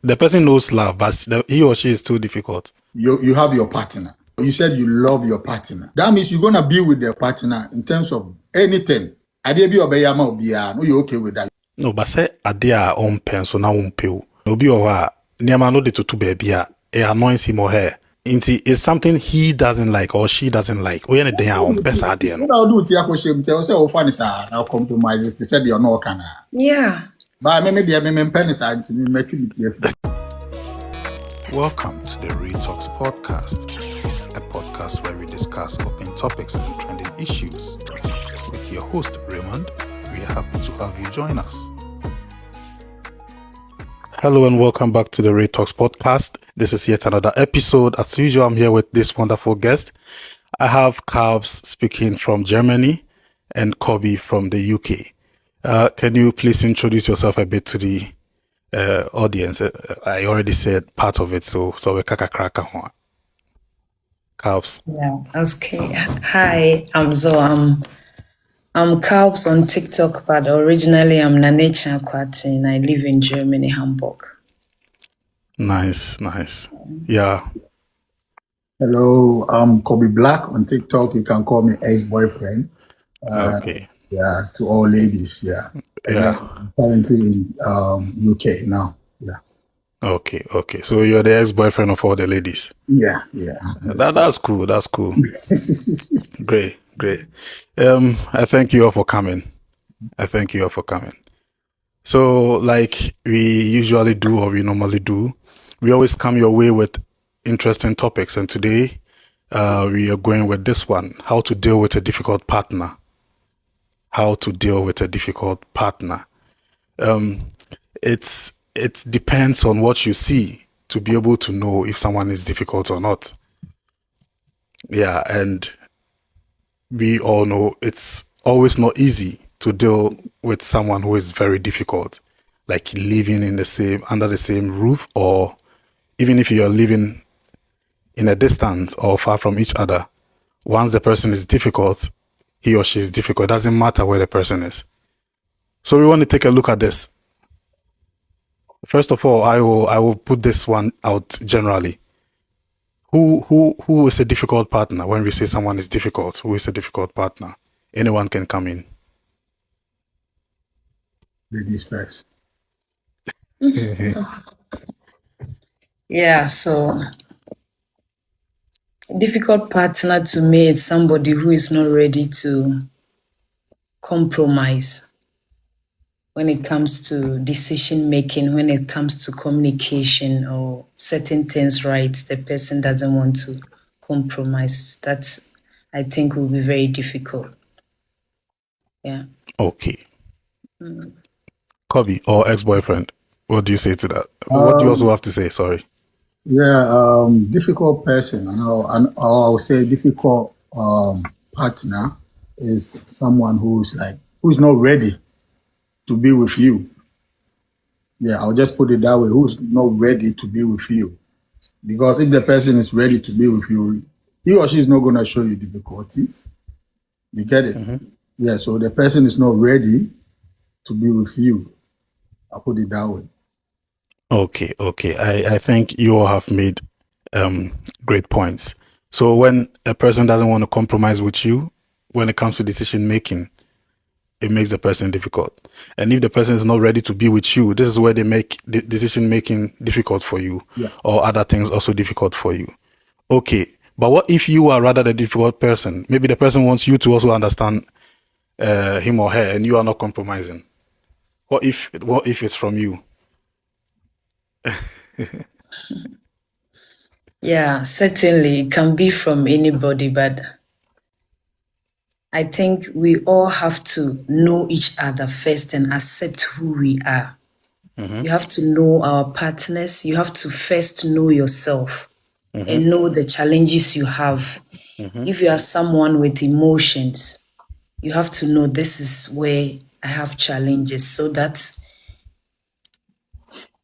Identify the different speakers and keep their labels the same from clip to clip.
Speaker 1: The person knows love, but he or she is too difficult.
Speaker 2: You have your partner. You said you love your partner. That means you're gonna be with their partner in terms of anything. Ade bi obeyama obia, no, you okay with that?
Speaker 1: No, but say ade a ompen so na ompe o. Obi o ha niam no de to baby a it annoys him or her. It's something he doesn't like or she doesn't like. We any day a ompe sa ade no.
Speaker 2: What do tia ko shem tell say o fa ni sa na compromise. They said you're not kana.
Speaker 3: Yeah.
Speaker 2: But me pen sa nti me matwi mi tie fi.
Speaker 1: Welcome to the Real Talks podcast, a podcast where we discuss open topics and trending issues. With your host, Raymond, we are happy to have you join us. Hello and welcome back to the Real Talks podcast. This is yet another episode. As usual, I'm here with this wonderful guest. I have Carbs speaking from Germany and Kobe from the UK. Can you please introduce yourself a bit to the audience? I already said part of it, so we kaka kraka ho. Carbs.
Speaker 3: Yeah. Okay. Hi, I'm Zoe. I'm Carbs on TikTok, but originally I'm Nanecha Kwati and I live in Germany, Hamburg.
Speaker 1: Nice. Yeah.
Speaker 2: Hello, I'm Kobe Black on TikTok. You can call me ex-boyfriend.
Speaker 1: Okay.
Speaker 2: Yeah, to all ladies. Yeah.
Speaker 1: Yeah.
Speaker 2: I'm currently in UK now. Yeah.
Speaker 1: Okay. So you're the ex-boyfriend of all the ladies.
Speaker 2: Yeah.
Speaker 1: That's cool. Great. I thank you all for coming. So, like we usually do or we normally do, we always come your way with interesting topics. And today, we are going with this one: how to deal with a difficult partner. It depends on what you see to be able to know if someone is difficult or not. Yeah, and we all know it's always not easy to deal with someone who is very difficult, like living under the same roof, or even if you're living in a distance or far from each other. Once the person is difficult, he or she is difficult. It doesn't matter where the person is. So we want to take a look at this. First of all, I will put this one out generally. Who is a difficult partner? When we say someone is difficult, who is a difficult partner? Anyone can come in.
Speaker 2: Ladies first.
Speaker 3: Yeah, so difficult partner to me is somebody who is not ready to compromise when it comes to decision making, when it comes to communication or setting things right. The person doesn't want to compromise. That's, I think, will be very difficult. Yeah.
Speaker 1: Okay. Kobe or ex-boyfriend, what do you say to that? What do you also have to say? Sorry.
Speaker 2: Yeah, difficult person, and I'll say difficult partner is someone who's not ready to be with you. Yeah, I'll just put it that way. Who's not ready to be with you? Because if the person is ready to be with you, he or she is not going to show you difficulties. You get it?
Speaker 1: Mm-hmm.
Speaker 2: Yeah, so the person is not ready to be with you. I'll put it that way.
Speaker 1: Okay. I think you all have made great points. So when a person doesn't want to compromise with you, when it comes to decision making, it makes the person difficult. And if the person is not ready to be with you, this is where they make the decision making difficult for you, or other things also difficult for you. Okay, but what if you are rather the difficult person? Maybe the person wants you to also understand him or her, and you are not compromising. What if it's from you?
Speaker 3: Yeah, certainly it can be from anybody, but I think we all have to know each other first and accept who we are.
Speaker 1: Mm-hmm.
Speaker 3: You have to know our partners. You have to first know yourself and know the challenges you have. If you are someone with emotions, you have to know this is where I have challenges, so that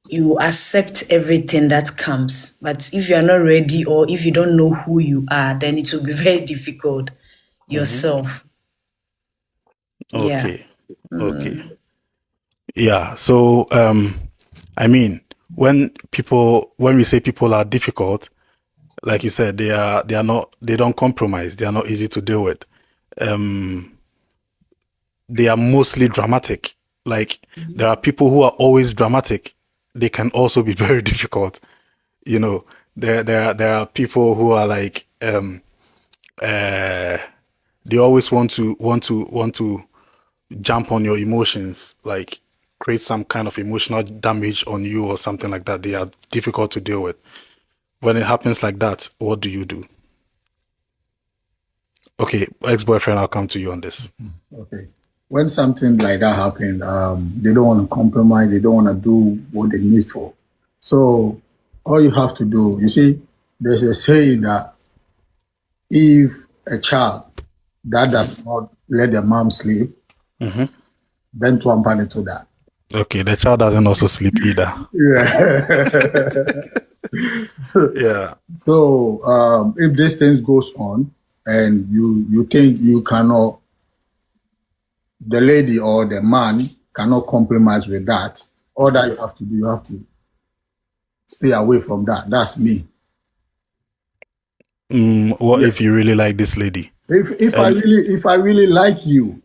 Speaker 3: you accept everything that comes. But if you are not ready, or if you don't know who you are, then it will be very difficult yourself.
Speaker 1: Okay. Yeah. So, I mean, when we say people are difficult, like you said, they don't compromise. They are not easy to deal with. They are mostly dramatic. Like there are people who are always dramatic. They can also be very difficult. You know, there are people who are like they always want to jump on your emotions, like create some kind of emotional damage on you or something like that. They are difficult to deal with. When it happens like that, what do you do? Okay, ex-boyfriend, I'll come to you on this.
Speaker 2: Okay. When something like that happens, they don't want to compromise. They don't want to do what they need for. So all you have to do, you see, there's a saying that if a child that does not let the mom sleep, then to unpack to that.
Speaker 1: Okay, the child doesn't also sleep either.
Speaker 2: Yeah.
Speaker 1: Yeah.
Speaker 2: So if this thing goes on and you think you cannot, the lady or the man cannot compromise with that, all that you have to do, you have to stay away from that. That's me.
Speaker 1: What if you really like this lady?
Speaker 2: If I really like you,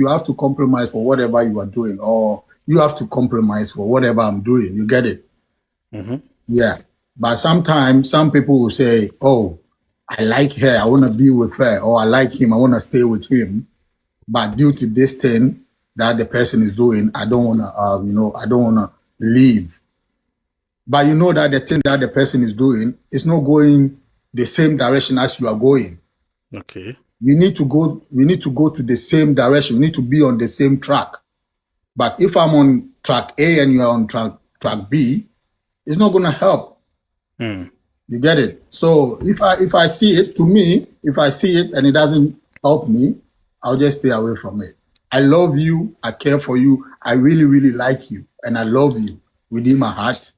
Speaker 2: I have to compromise for whatever you are doing, or you have to compromise for whatever I'm doing. You get it? Yeah. But sometimes some people will say, "Oh, I like her. I want to be with her," or "I like him. I want to stay with him." But due to this thing that the person is doing, I don't want to, I don't want to leave. But you know that the thing that the person is doing is not going the same direction as you are going.
Speaker 1: Okay.
Speaker 2: We need to go to the same direction. We need to be on the same track. But if I'm on track A and you are on track B, it's not going to help. You get it? So if I see it, to me, if I see it and it doesn't help me, I'll just stay away from it. I love you. I care for you. I really, really like you. And I love you within my heart.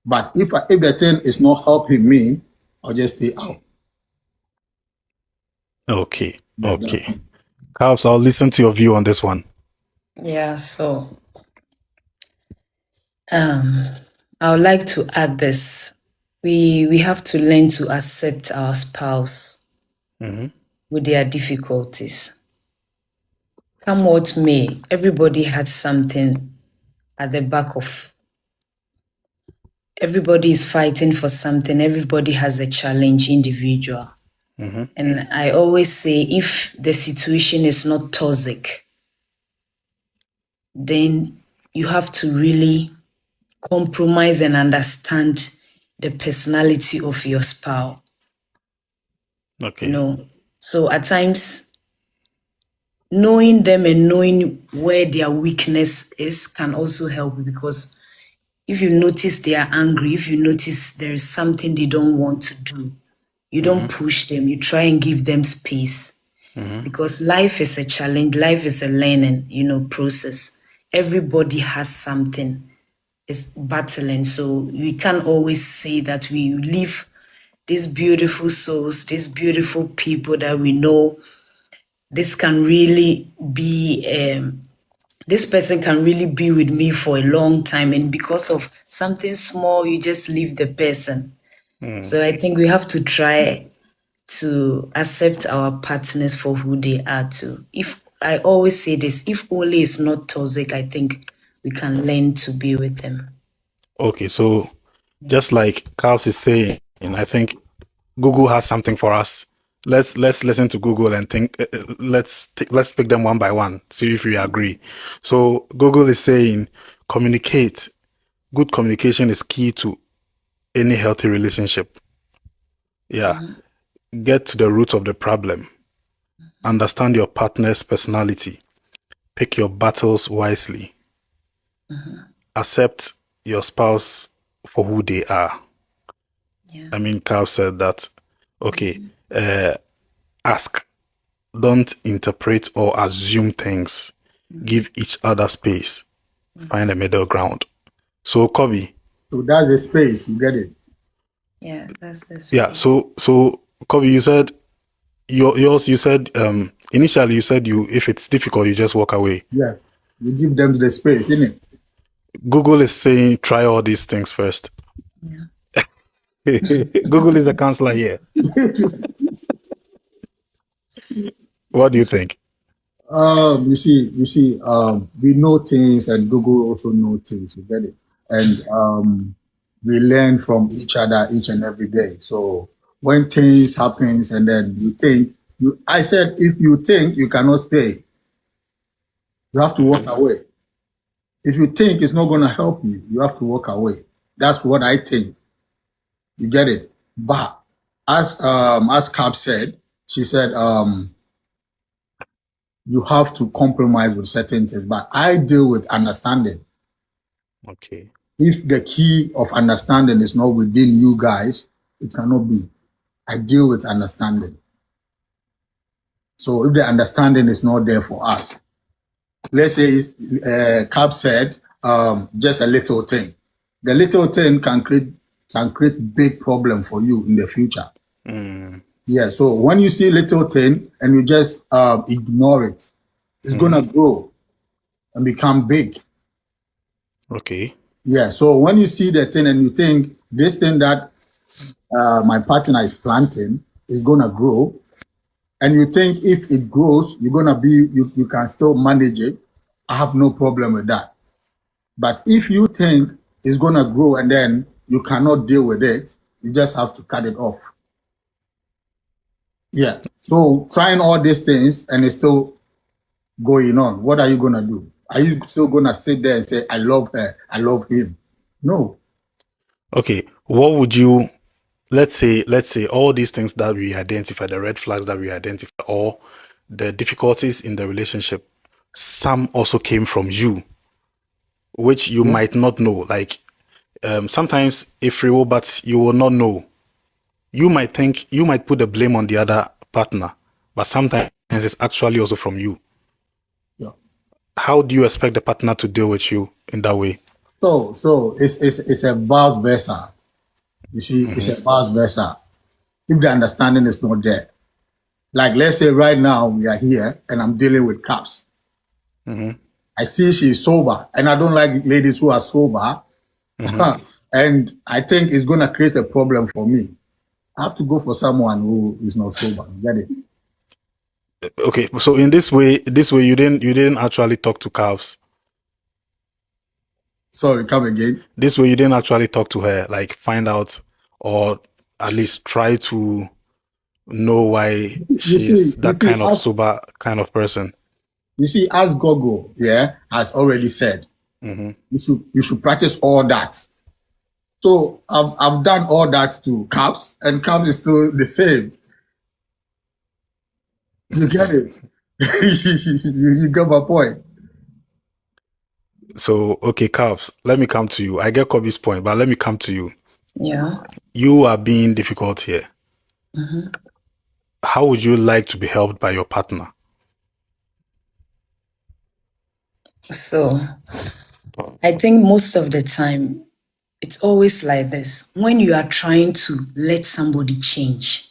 Speaker 2: But if the thing is not helping me, I'll just stay out.
Speaker 1: Okay. Okay. Perhaps I'll listen to your view on this one.
Speaker 3: Yeah, so I would like to add this. We have to learn to accept our spouse with their difficulties. Come what may, everybody had something at the back of. Everybody is fighting for something. Everybody has a challenge, individual. And I always say, if the situation is not toxic, then you have to really compromise and understand the personality of your spouse.
Speaker 1: Okay.
Speaker 3: You know, so at times, knowing them and knowing where their weakness is can also help, because if you notice they are angry, if you notice there is something they don't want to do, you don't push them, you try and give them space. Because life is a challenge, life is a learning, process. Everybody has something, is battling. So we can't always say that we live these beautiful souls, these beautiful people that we know this can really be, this person can really be with me for a long time. And because of something small, you just leave the person. So I think we have to try to accept our partners for who they are too. If I always say this, if only it's not toxic, I think we can learn to be with them.
Speaker 1: Okay, so just like Carls is saying, I think Google has something for us. Let's listen to Google and think. Let's pick them one by one. See if we agree. So Google is saying, communicate. Good communication is key to any healthy relationship. Yeah. Get to the root of the problem. Understand your partner's personality. Pick your battles wisely. Accept your spouse for who they are.
Speaker 3: Yeah.
Speaker 1: I mean, Carl said that. Okay. Ask. Don't interpret or assume things. Give each other space. Find a middle ground. So, Kobe.
Speaker 2: So that's the space. You get it?
Speaker 3: Yeah, that's the space.
Speaker 1: Yeah. So Kobe, you said yours. You said initially you said if it's difficult, you just walk away.
Speaker 2: Yeah. You give them the space, isn't it?
Speaker 1: Google is saying try all these things first.
Speaker 3: Yeah.
Speaker 1: Google is the counselor here. What do you think?
Speaker 2: You see, we know things, and Google also know things. You get it, and we learn from each other each and every day. So when things happens, and then you think, I said, if you think you cannot stay, you have to walk away. If you think it's not going to help you, you have to walk away. That's what I think. You get it. But as Cap said, she said, you have to compromise with certain things. But I deal with understanding.
Speaker 1: Okay.
Speaker 2: If the key of understanding is not within you guys, it cannot be. I deal with understanding. So if the understanding is not there for us, let's say Cap said, just a little thing. The little thing can create big problem for you in the future. Yeah. So when you see little thing and you just ignore it, it's gonna grow and become big.
Speaker 1: Okay.
Speaker 2: Yeah. So when you see the thing and you think this thing that my partner is planting is gonna grow, and you think if it grows, you're gonna be you can still manage it. I have no problem with that. But if you think it's gonna grow and then you cannot deal with it, you just have to cut it off. Yeah. So trying all these things and it's still going on. What are you gonna do? Are you still gonna sit there and say, I love her, I love him? No.
Speaker 1: Okay. What would you, let's say all these things that we identify, the red flags that we identify, or the difficulties in the relationship, some also came from you, which you might not know. Like sometimes if real, but you will not know. You might think, you might put the blame on the other partner, but sometimes it's actually also from you.
Speaker 2: Yeah.
Speaker 1: How do you expect the partner to deal with you in that way?
Speaker 2: So it's a vice versa. You see, it's a vice versa. If the understanding is not there, like let's say right now we are here and I'm dealing with Caps. I see she's sober, and I don't like ladies who are sober, and I think it's gonna create a problem for me. I have to go for someone who is not sober. Get it?
Speaker 1: Okay, so in this way you didn't actually talk to Calves.
Speaker 2: Sorry, come again.
Speaker 1: This way you didn't actually talk to her, like find out or at least try to know why she's that kind of sober kind of person.
Speaker 2: You see, as Gogo, has already said, you should practice all that. So I've done all that to Caps, and Caps is still the same. You get it? you get my point.
Speaker 1: So okay, Caps, let me come to you. I get Kobe's point, but let me come to you.
Speaker 3: Yeah.
Speaker 1: You are being difficult here. How would you like to be helped by your partner?
Speaker 3: So I think most of the time it's always like this. When you are trying to let somebody change,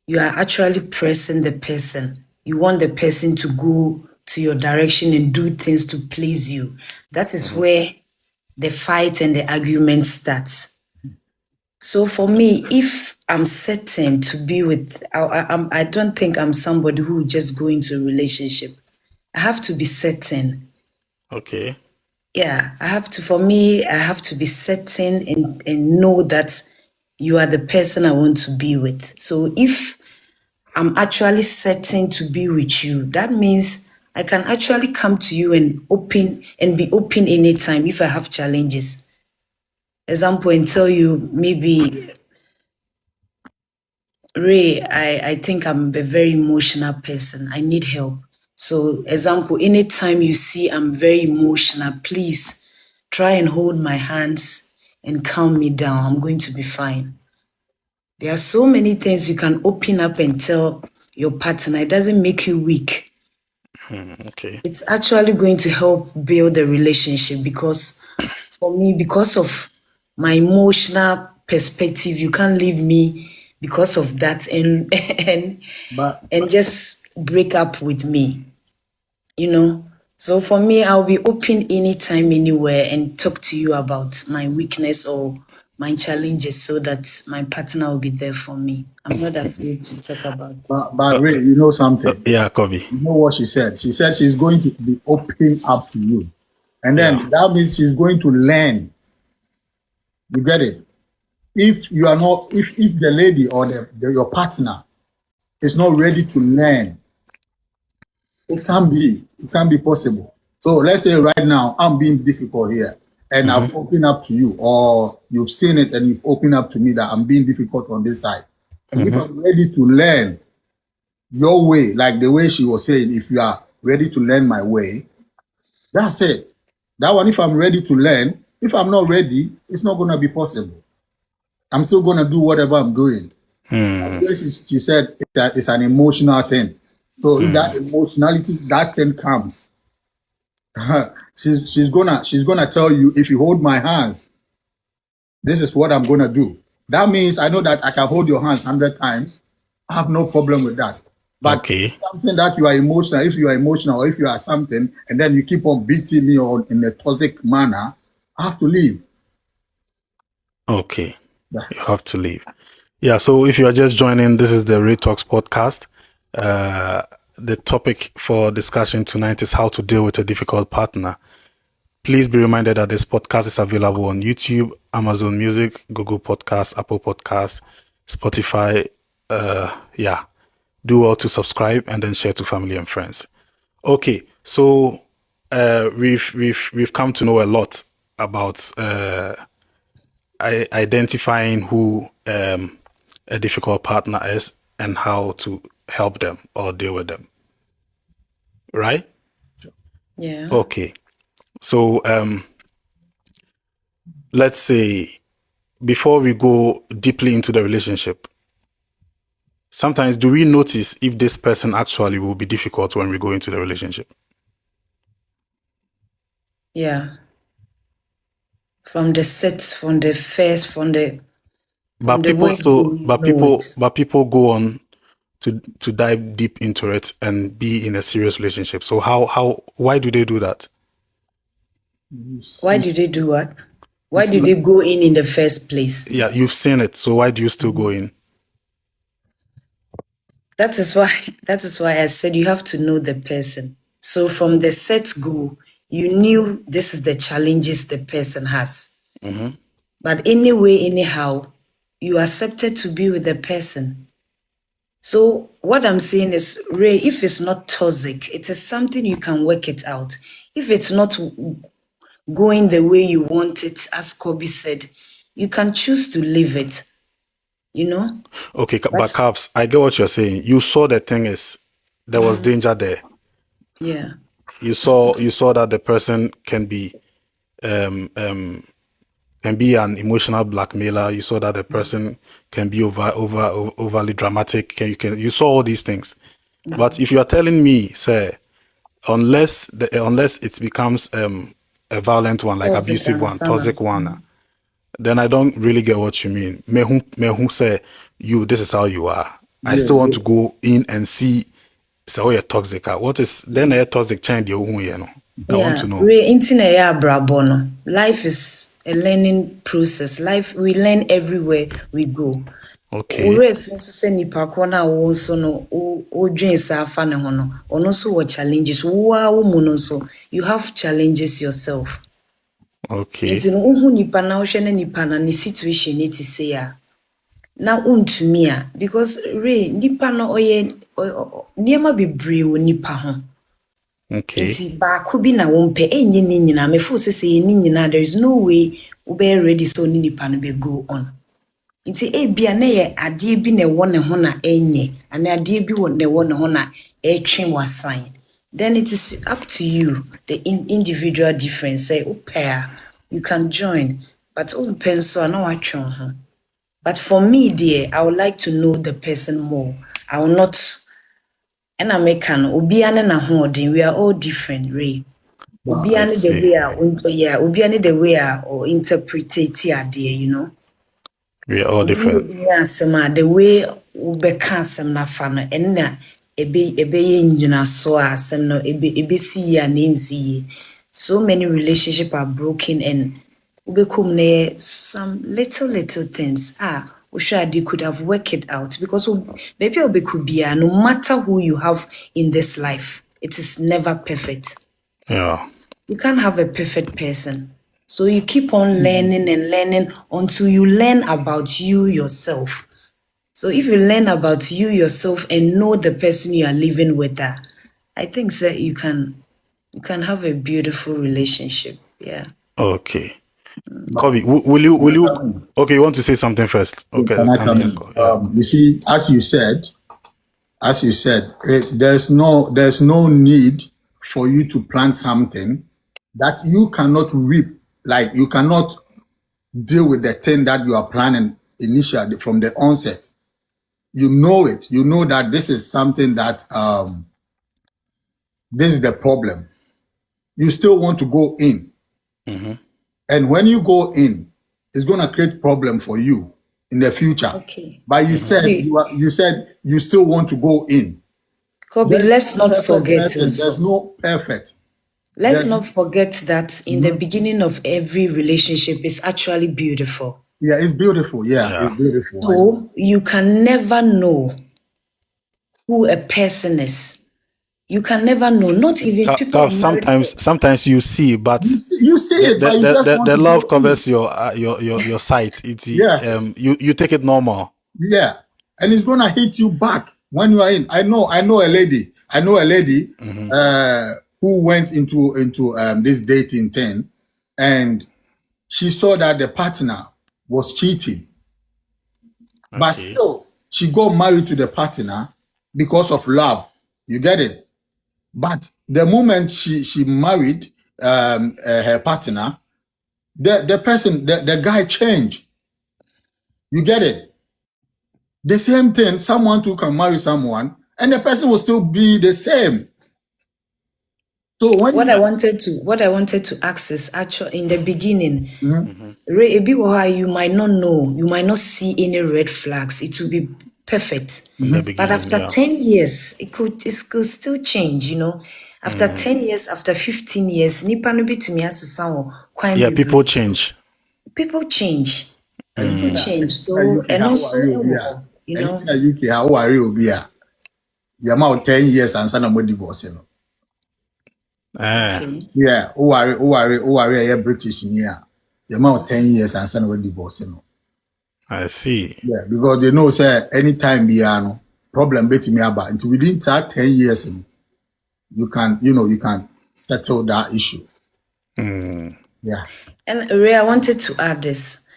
Speaker 3: you are actually pressing the person. You want the person to go to your direction and do things to please you. That is where the fight and the argument starts. So for me, if I'm certain to be with, I don't think I'm somebody who will just go into a relationship. I have to be certain.
Speaker 1: Okay.
Speaker 3: Yeah, I have to be certain and know that you are the person I want to be with. So if I'm actually certain to be with you, that means I can actually come to you and be open anytime if I have challenges. Example, and tell you maybe, Ray, I think I'm a very emotional person. I need help. So, example, anytime you see I'm very emotional, please try and hold my hands and calm me down. I'm going to be fine. There are so many things you can open up and tell your partner. It doesn't make you weak.
Speaker 1: Okay.
Speaker 3: It's actually going to help build the relationship because for me, because of my emotional perspective, you can't leave me because of that and just break up with me. So for me, I'll be open anytime, anywhere, and talk to you about my weakness or my challenges so that my partner will be there for me. I'm not afraid to talk about it.
Speaker 2: But Ray, you know something?
Speaker 1: Yeah, Kobe.
Speaker 2: You know what she said? She said she's going to be open up to you. And then
Speaker 1: Yeah.
Speaker 2: that means she's going to learn. You get it? If you are not, if the lady or your partner is not ready to learn, it can be possible. So let's say right now I'm being difficult here and I've opened up to you, or you've seen it and you've opened up to me that I'm being difficult on this side. And if I'm ready to learn your way, like the way she was saying, if you are ready to learn my way, that's it. That one, if I'm ready to learn, if I'm not ready, it's not going to be possible. I'm still going to do whatever I'm doing. She said it's an emotional thing. So if that emotionality, that thing comes, she's gonna tell you, if you hold my hands, this is what I'm gonna do. That means I know that I can hold your hands 100 times. I have no problem with that. But
Speaker 1: Okay.
Speaker 2: something that you are emotional, if you are emotional or if you are something, and then you keep on beating me or in a toxic manner, I have to leave.
Speaker 1: Okay.
Speaker 2: Yeah.
Speaker 1: You have to leave. Yeah, so if you are just joining, this is the Ray Talks podcast. The topic for discussion tonight is how to deal with a difficult partner. Please be reminded that this podcast is available on YouTube, Amazon Music, Google Podcasts, Apple Podcasts, Spotify. Do well to subscribe and then share to family and friends. Okay, so we've come to know a lot about identifying who a difficult partner is and how to help them or deal with them. Right?
Speaker 3: Yeah.
Speaker 1: Okay. So let's say before we go deeply into the relationship, sometimes do we notice if this person actually will be difficult when we go into the relationship?
Speaker 3: Yeah. From the set, from the first, from the
Speaker 1: But
Speaker 3: the
Speaker 1: people
Speaker 3: word
Speaker 1: still
Speaker 3: go, you know it.
Speaker 1: but people go on to dive deep into it and be in a serious relationship. So why do they do that?
Speaker 3: Why do they do what? Why do they go in the first place?
Speaker 1: Yeah, you've seen it. So why do you still go in?
Speaker 3: That is why I said you have to know the person. So from the set go, you knew this is the challenges the person has. But anyway, anyhow, you accepted to be with the person. So what I'm saying is, Ray, if it's not toxic, it is something you can work it out. If it's not going the way you want it, as Kobe said, you can choose to leave it, you know?
Speaker 1: Okay, but Caps, I get what you're saying. You saw the thing is there was danger there.
Speaker 3: Yeah.
Speaker 1: You saw that the person can be an emotional blackmailer. You saw that the person can be overly dramatic. You saw all these things. But if you are telling me, say, unless it becomes a violent one, like abusive one, toxic one, then I don't really get what you mean. Mehu say this is how you are. I still want to go in and see. So you're toxic. What is then a toxic change? I want to know.
Speaker 3: Life is a learning process. We learn everywhere we go.
Speaker 1: Okay.
Speaker 3: Challenges. You have challenges yourself.
Speaker 1: Okay.
Speaker 3: Situation it is say na untumi a because Ray nipa no oye niema bebree wo nipa ho.
Speaker 1: Okay.
Speaker 3: Nti baako bi na wompe enye ni nyina me fo say ni nyina there is no way we be ready so ni nipa no be go on. Nti bia na ye ade bi na wo ne ho na enye ana ade bi wo ne wo ne ho na etwe wasan. Then it is up to you, the individual difference. Say pair, you can join, but penso na watchon ho. But for me, dear, I would like to know the person more. I will not. And I make an obiane na holding. We are all different, Ray. Obiane the way obiane the way or interpret it, dear, you know.
Speaker 1: We are all different.
Speaker 3: The way ube cancel na fano and ebe nyina so asem no ebe see ya na nsi. So many relationships are broken and ubekum ne some little things. They could have worked it out because maybe obekubia, no matter who you have in this life, it is never perfect.
Speaker 1: Yeah.
Speaker 3: You can't have a perfect person. So you keep on learning and learning until you learn about you yourself. So if you learn about you yourself and know the person you are living with, I think that you can have a beautiful relationship. Yeah.
Speaker 1: Okay. Kobe, will you? Okay, you want to say something first? Okay,
Speaker 2: Can I
Speaker 1: come
Speaker 2: come
Speaker 1: here.
Speaker 2: in?
Speaker 1: Yeah.
Speaker 2: You see, as you said, there's no need for you to plant something that you cannot reap. Like you cannot deal with the thing that you are planning initially from the onset. You know it. You know that this is something that this is the problem. You still want to go in, and when you go in, it's going to create problem for you in the future.
Speaker 3: Okay.
Speaker 2: But you said you said you still want to go in.
Speaker 3: Kobe, let's not
Speaker 2: Perfect
Speaker 3: forget
Speaker 2: person. There's
Speaker 3: also.
Speaker 2: no perfect.
Speaker 3: Let's
Speaker 2: There's-
Speaker 3: not forget that in the beginning of every relationship is actually beautiful.
Speaker 2: Yeah, it's beautiful. Yeah,
Speaker 1: Yeah.
Speaker 2: it's beautiful.
Speaker 3: So you can never know who a person is. You can never know. Not even people are married.
Speaker 1: Sometimes you see, but
Speaker 2: You see it, but you just want
Speaker 1: the
Speaker 2: to
Speaker 1: love
Speaker 2: go in.
Speaker 1: covers your sight. It's
Speaker 2: Yeah.
Speaker 1: you take it normal.
Speaker 2: Yeah, and it's gonna hit you back when you are in. I know a lady. Who went into this dating thing, and she saw that the partner was cheating, but
Speaker 1: Okay.
Speaker 2: still she got married to the partner because of love. You get it? But the moment she married her partner, the guy changed. You get it? The same thing, someone too can marry someone and the person will still be the same. So when
Speaker 3: What I wanted to ask is actually in the beginning,
Speaker 2: Mhm.
Speaker 3: you might not know, you might not see any red flags. It will be perfect.
Speaker 1: In the
Speaker 3: But
Speaker 1: beginning,
Speaker 3: after
Speaker 1: yeah.
Speaker 3: 10 years, it could still change, After 10 years, after 15 years, nipa no bitumi asesa wo kwan
Speaker 1: Yeah,
Speaker 3: bebree
Speaker 1: people
Speaker 3: so.
Speaker 1: change.
Speaker 3: People change. People change. So
Speaker 2: UK
Speaker 3: and
Speaker 2: how
Speaker 3: also
Speaker 2: are you here?
Speaker 3: you know.
Speaker 2: Anything UK how are you here? The amount 10 years and son of divorce.
Speaker 3: Okay.
Speaker 2: Yeah, who are yeah British in here. The amount 10 years and son of divorce.
Speaker 1: I see.
Speaker 2: Yeah, because they know say anytime no problem betting me about until within that 10 years you can settle that issue. Yeah.
Speaker 3: And Ray, I wanted to add this.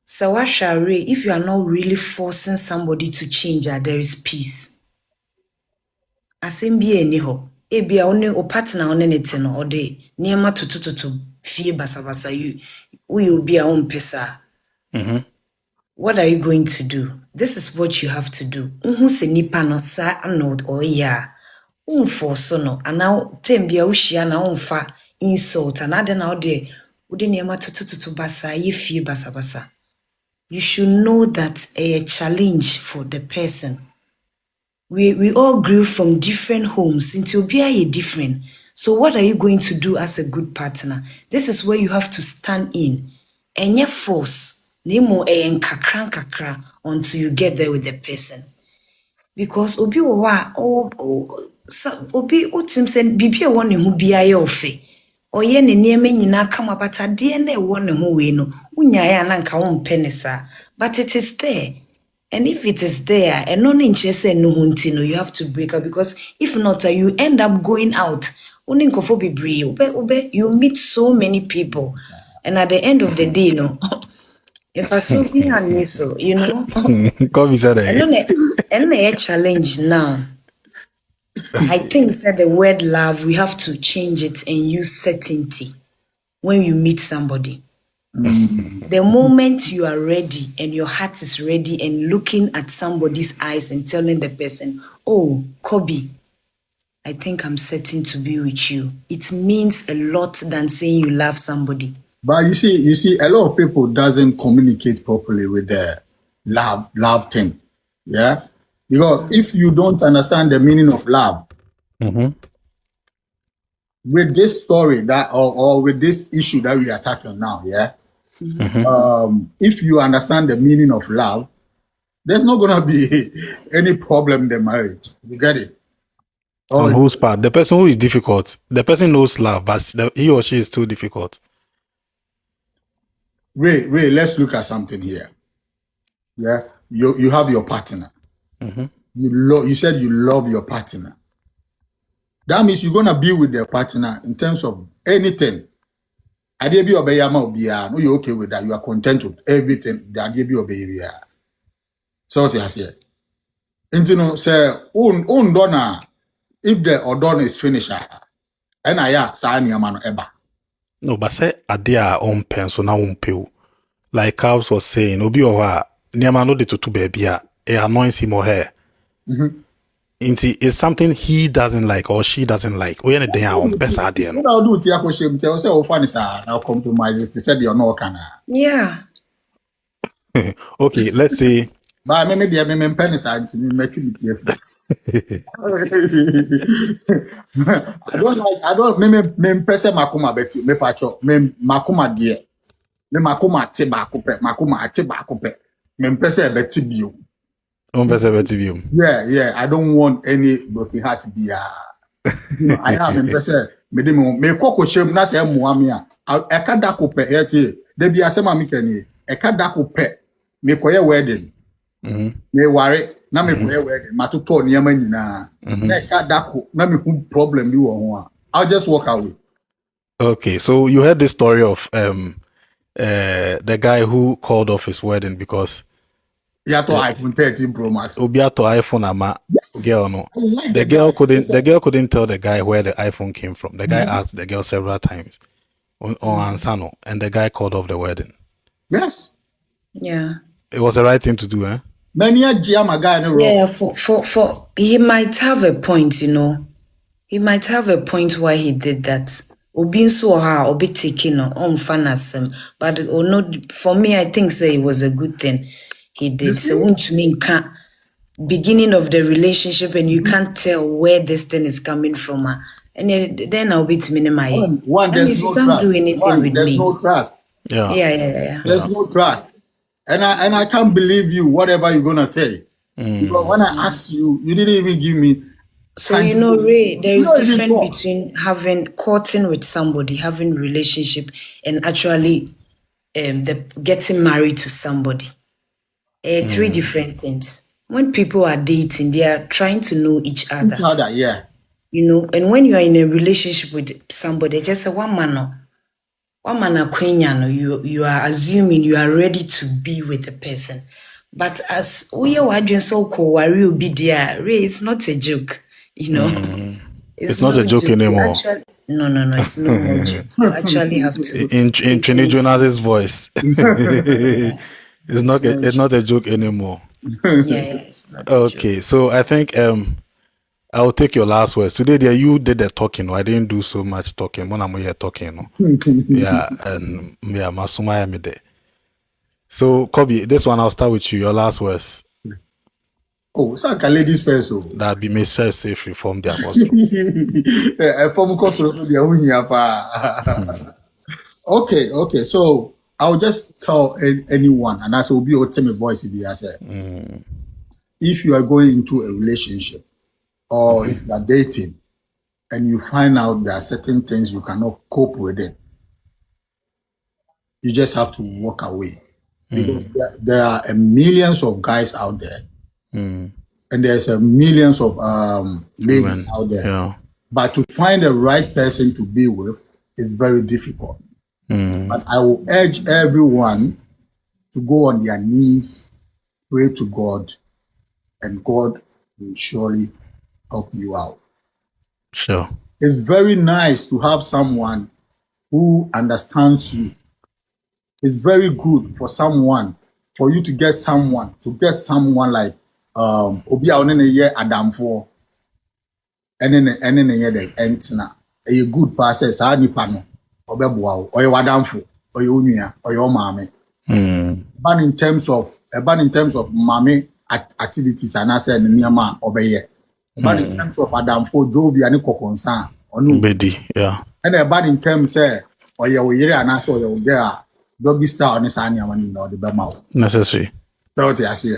Speaker 3: Sawasha Ray, if you are not really forcing somebody to change, there is peace. Asem bi eni ho. Ebia o partner one ne te no ode niema tutututu fie basabasa you obi a ompesa. What are you going to do? This is what you have to do. Uhu se nipa no sa anod or ya. Umforce no ana tembia ushia na umfa insult anade na ode niema tutututu basa ye fie basabasa. You should know that a challenge for the person. We all grew from different homes. Into Obia different. So what are you going to do as a good partner? This is where you have to stand in. Enye force. Nemo kakra until you get there with the person. Because obi obi utim sen bibi won ne ho bia ye ofe. Oye ne niema nyina kama bata de na won ne ho we no. Unya ya na nka won pɛ ne saa. But it is there. And if it is there, and no interest no hunting, you have to break up because if not, you end up going out. You meet so many people, and at the end of the day, if I so be on so,
Speaker 1: Kobe said
Speaker 3: and a challenge now. I think that the word love, we have to change it and use certainty when you meet somebody. The moment you are ready and your heart is ready and looking at somebody's eyes and telling the person, oh, Kobe, I think I'm certain to be with you. It means a lot than saying you love somebody.
Speaker 2: But you see, a lot of people doesn't communicate properly with the love thing. Yeah. Because if you don't understand the meaning of love, with this story that or with this issue that we are tackling now, yeah. If you understand the meaning of love, there's not gonna be any problem in the marriage. You get it?
Speaker 1: On whose part? The person who is difficult. The person knows love, but he or she is too difficult.
Speaker 2: Ray, let's look at something here. Yeah, you have your partner. You said you love your partner. That means you're gonna be with the partner in terms of anything. Adebi obeyama obia. No, you're okay with that. You are content with everything. The adebi obeyia. So what you say? Intino say own dona. If the odon is finished, and I say man eba.
Speaker 1: No, but say adia own pen so now pay. Like Carls was saying, obi owa niama no de to baby it annoys him or her. It's something he doesn't like or she doesn't like. We any day on best idea.
Speaker 2: What I'll do to Yakoshim tell say oh funny sir now compromise they said you're not can.
Speaker 3: Yeah.
Speaker 1: Okay, let's say
Speaker 2: but maybe I mean pennies and make it I don't me person makuma beti me pacho me makuma dear me makuma tiba coupe makuma atiba coupe me person beti bio. Yeah, I don't want any broken heart to be I have in person me koko shem na say muami a kada coupe yeti de bi asema mi kani e kada coupe me koye wedding me ware na me koye wedding matoto niam nyina na kada ko na me hu problem bi wo ho a I'll just walk away.
Speaker 1: Okay, so you heard the story of the guy who called off his wedding because
Speaker 2: he had to iPhone 13 Pro Max.
Speaker 1: Obiato iPhone ama girl no.
Speaker 2: Like
Speaker 1: The girl couldn't tell the guy where the iPhone came from. The guy asked the girl several times on Ansano, and the guy called off the wedding.
Speaker 2: Yes.
Speaker 3: Yeah.
Speaker 1: It was the right thing to do, eh?
Speaker 2: Many a jam guy in the road.
Speaker 3: Yeah, for he might have a point, you know. He might have a point why he did that. Obi so ha obi taking on fanasem, but no, for me I think say it was a good thing he did. So won't mean can't beginning of the relationship and you can't tell where this thing is coming from. And then I'll be to minimize.
Speaker 2: One there's no trust.
Speaker 3: Do anything
Speaker 2: One,
Speaker 3: with
Speaker 2: there's
Speaker 3: me.
Speaker 2: no trust.
Speaker 3: Yeah.
Speaker 2: There's no trust. And I can't believe you, whatever you're gonna say. Because when I asked you, you didn't even give me.
Speaker 3: So you know, Ray, there is difference between having courting with somebody, having relationship, and actually getting married to somebody. Three different things. When people are dating, they are trying to know each other.
Speaker 2: Yeah.
Speaker 3: You know, and when you are in a relationship with somebody, just a one man you are assuming you are ready to be with the person. But as we are doing so cool, worry will be there. Ray, it's not a joke, you know.
Speaker 1: It's not a joke anymore.
Speaker 3: Actually, no, it's no more joke. You actually have to.
Speaker 1: In Trini Jonas's voice, it's not a joke anymore.
Speaker 3: Yeah, it's not
Speaker 1: okay, so I think I'll take your last words. Today, there you did the talking. I didn't do so much talking. When I'm here talking, yeah, and yeah, Masumaya me there. So, Kobe, this one I'll start with you. Your last words.
Speaker 2: Oh, so can ladies first. Oh,
Speaker 1: that be made safe reform the apostle.
Speaker 2: Okay. So I'll just tell anyone, and as will be ultimate voice if you say, if you are going into a relationship or if you are dating and you find out there are certain things you cannot cope with it, you just have to walk away. Because there are millions of guys out there, and there's millions of ladies out there.
Speaker 1: Yeah.
Speaker 2: But to find the right person to be with is very difficult. But I will urge everyone to go on their knees, pray to God, and God will surely help you out.
Speaker 1: Sure.
Speaker 2: It's very nice to have someone who understands you. It's very good for you to get someone like Obi Aonene ye Adamfo ene ye de entina a good person sa nipa no obeboa wo oye wadamfo oye onua oye o maame. But in terms of mommy activities and I said niyama obeye. But in terms of Adam for Joby and Kokonsan or no
Speaker 1: Bedi, yeah.
Speaker 2: and bad in terms or your year and I saw your there doggy star on the Sanya one or the Bama.
Speaker 1: Necessary.
Speaker 2: 30 I see.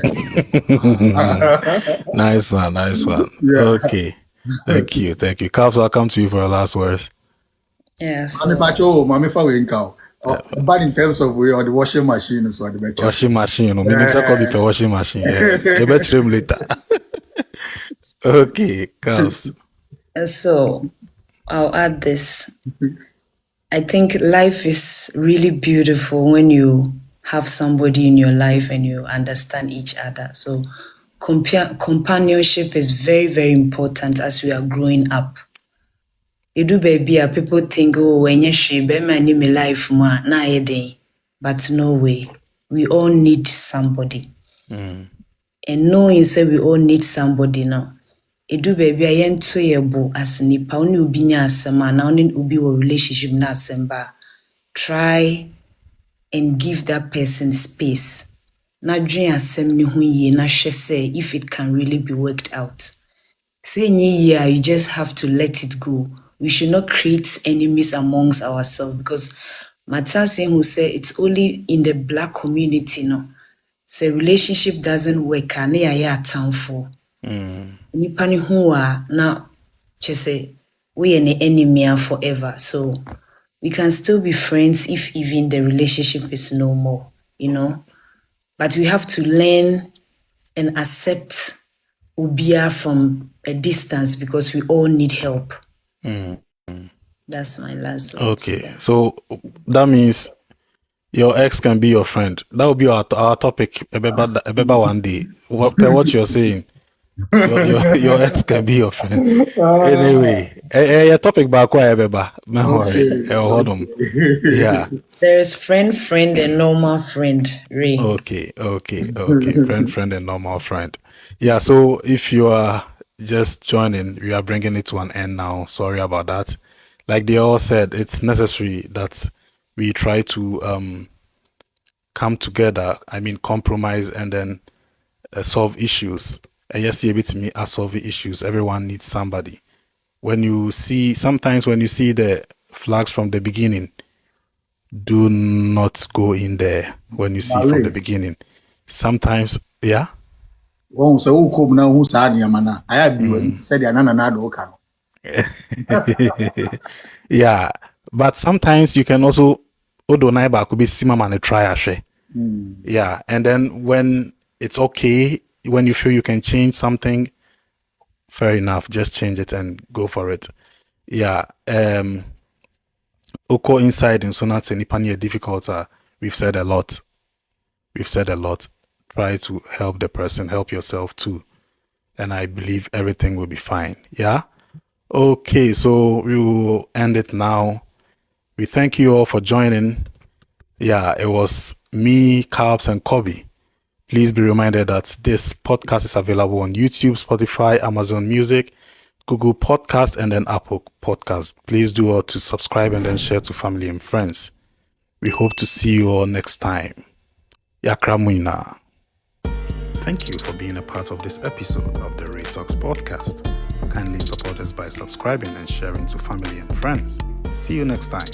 Speaker 1: Nice one.
Speaker 2: Yeah.
Speaker 1: Okay. Thank you. Cavs, I'll come to you for your last words.
Speaker 3: Yes.
Speaker 2: Mami Pacho, Mami Fawenka. But in terms of we or the washing machine so the better.
Speaker 1: Washing machine. No, meaning be per washing machine. Yeah. You better trim later. Okay, Cavs.
Speaker 3: And so I'll add this. I think life is really beautiful when you have somebody in your life and you understand each other. So companionship is very, very important as we are growing up. You do baby, people think, oh, when you should be my life, but no way. We all need somebody. And knowing say we all need somebody now. Edu baby ayen to yebo as nipa oni ubi nya asema na oni ubi wo relationship na asemba. Try and give that person space. Na dream asem ni hu ye na hwe say if it can really be worked out. Say yeah, you just have to let it go. We should not create enemies amongst ourselves because Matasa who say it's only in the black community no. Say relationship doesn't work and ya town for. Nipa ni hu a na chese we an enemy forever. So we can still be friends if even the relationship is no more, you know. But we have to learn and accept ubia from a distance because we all need help. That's my last word.
Speaker 1: Okay, so that means your ex can be your friend. That will be our topic. Ebeba one day. What you're saying, your ex can be your friend. Anyway, your topic back where Ebeba. Hold on. Yeah.
Speaker 3: There is friend, and normal friend. Ray.
Speaker 1: Okay. Friend, and normal friend. Yeah. So if you are just joining, we are bringing it to an end now. Sorry about that. Like they all said, it's necessary that we try to come together. I mean, compromise and then solve issues. And yes, with me, solve issues. Everyone needs somebody. Sometimes when you see the flags from the beginning, do not go in there when you see from the beginning. Sometimes, yeah.
Speaker 2: Won say who come now who sa niam na I be said ya na do ka no.
Speaker 1: Yeah, but sometimes you can also odonai ba could be simama and try ashe. Yeah, and then when it's okay, when you feel you can change something, fair enough, just change it and go for it. Yeah, Oko inside in Sonat Senipani difficult. We've said a lot. Try to help the person, help yourself too. And I believe everything will be fine. Yeah? Okay, so we will end it now. We thank you all for joining. Yeah, it was me, Carbs, and Kobe. Please be reminded that this podcast is available on YouTube, Spotify, Amazon Music, Google Podcast, and then Apple Podcast. Please do all to subscribe and then share to family and friends. We hope to see you all next time. Yakramuina. Thank you for being a part of this episode of the Ray Talks podcast. Kindly support us by subscribing and sharing to family and friends. See you next time.